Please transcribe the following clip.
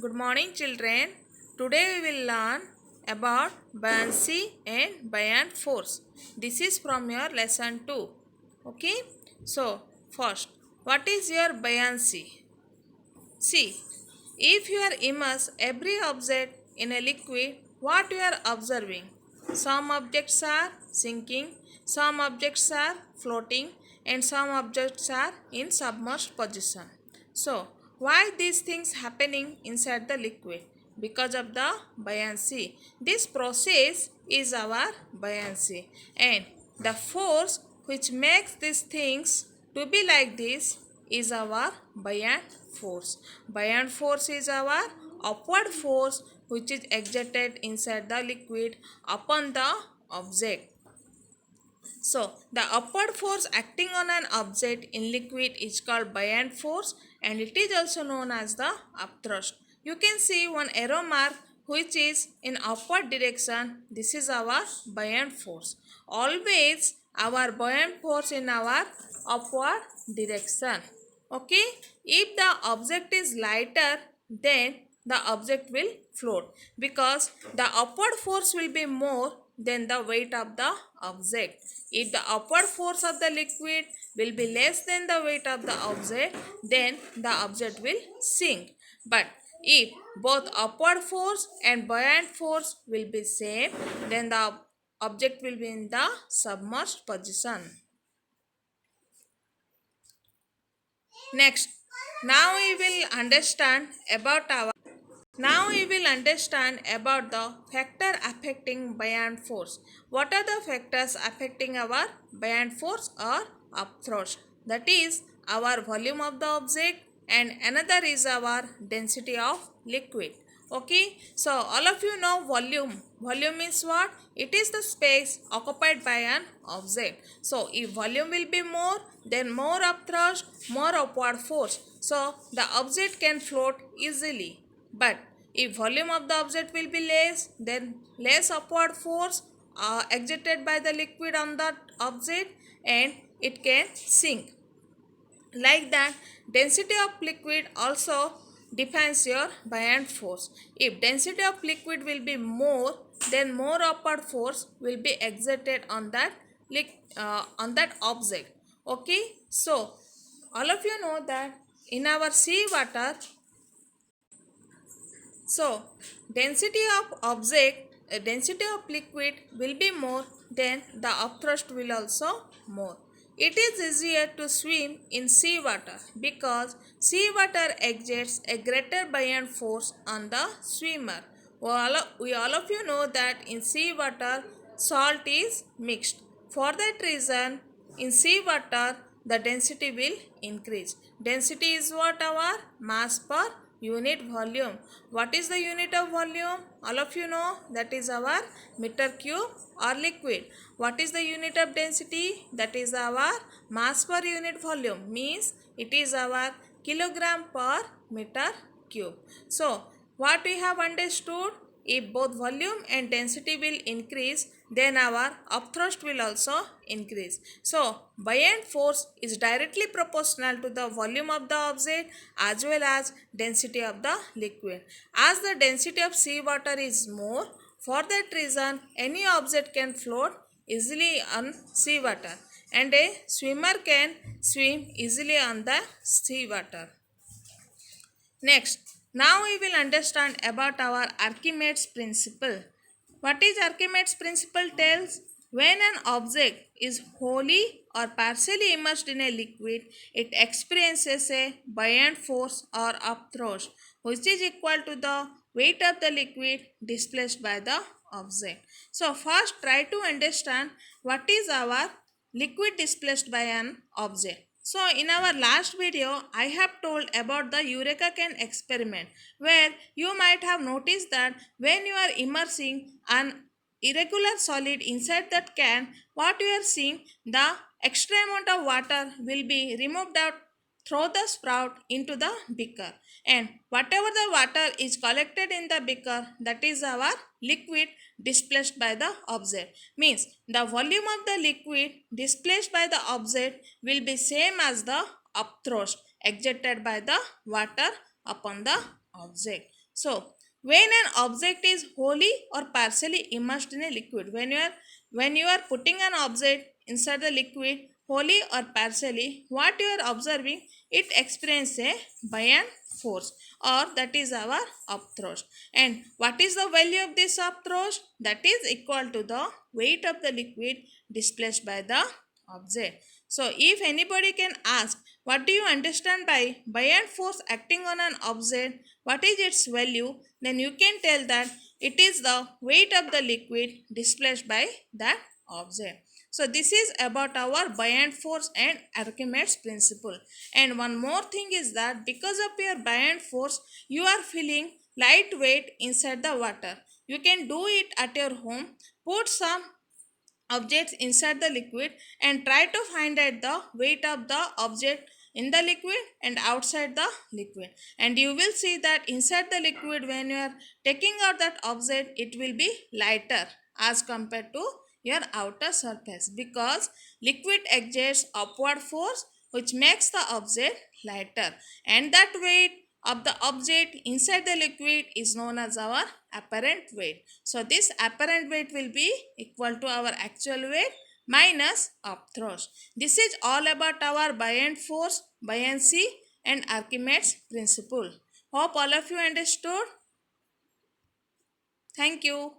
Good morning, children. Today we will learn about buoyancy and buoyant force. This is from your lesson 2. Okay. So, first, what is your buoyancy? See, if you are immerse every object in a liquid, what you are observing? Some objects are sinking, some objects are floating, and some objects are in submerged position. So, why these things happening inside the liquid? Because of the buoyancy. This process is our buoyancy, and the force which makes these things to be like this is our buoyant force. Buoyant force is our upward force which is exerted inside the liquid upon the object. So, the upward force acting on an object in liquid is called buoyant force, and it is also known as the upthrust. You can see one arrow mark which is in upward direction. This is our buoyant force. Always our buoyant force in our upward direction. Okay, if the object is lighter, then the object will float because the upward force will be more than the weight of the object. If the upward force of the liquid will be less than the weight of the object, then the object will sink. But if both upward force and buoyant force will be same, then the object will be in the submerged position. Next, now we will understand about the factor affecting buoyant force. What are the factors affecting our buoyant force or upthrust? That is our volume of the object, and another is our density of liquid. Okay, so all of you know volume. Volume is what? It is the space occupied by an object. So if volume will be more, then more upthrust, more upward force. So the object can float easily. But if volume of the object will be less, then less upward force exerted by the liquid on that object, and it can sink. Like that, density of liquid also defines your buoyant force. If density of liquid will be more, then more upward force will be exerted on that object. Okay, so all of you know that in our sea water, so density of liquid will be more, then the upthrust will also more. It is easier to swim in seawater because seawater exerts a greater buoyant force on the swimmer. We all of you know that in seawater salt is mixed. For that reason, in seawater the density will increase. Density is what? Our mass per unit volume. What is the unit of volume? All of you know that is our meter cube or liquid. What is the unit of density? That is our mass per unit volume, means it is our kilogram per meter cube. So what we have understood, if both volume and density will increase, then our upthrust will also increase. So buoyant force is directly proportional to the volume of the object as well as density of the liquid. As the density of seawater is more, for that reason any object can float easily on seawater, and a swimmer can swim easily on the seawater. Next, now we will understand about our Archimedes principle. What is Archimedes principle tells? When an object is wholly or partially immersed in a liquid, it experiences a buoyant force or upthrust, which is equal to the weight of the liquid displaced by the object. So first try to understand what is our liquid displaced by an object. So in our last video, I have told about the Eureka can experiment, where you might have noticed that when you are immersing an irregular solid inside that can, what you are seeing, the extra amount of water will be removed out through the spout into the beaker, and whatever the water is collected in the beaker, that is our liquid displaced by the object. Means the volume of the liquid displaced by the object will be same as the upthrust exerted by the water upon the object. So when an object is wholly or partially immersed in a liquid, when you are putting an object inside the liquid wholly or partially, what you are observing, it experiences a buoyant force, or that is our upthrust. And what is the value of this upthrust? That is equal to the weight of the liquid displaced by the object. So if anybody can ask, what do you understand by buoyant force acting on an object, what is its value, then you can tell that it is the weight of the liquid displaced by that object. So this is about our buoyant force and Archimedes principle. And one more thing is that because of your buoyant force, you are feeling lightweight inside the water. You can do it at your home. Put some objects inside the liquid and try to find out the weight of the object in the liquid and outside the liquid, and you will see that inside the liquid, when you are taking out that object, it will be lighter as compared to your outer surface, because liquid exerts upward force which makes the object lighter, and that weight of the object inside the liquid is known as our apparent weight. So this apparent weight will be equal to our actual weight minus upthrust. This is all about our buoyant force, buoyancy, and Archimedes principle. Hope all of you understood. Thank you.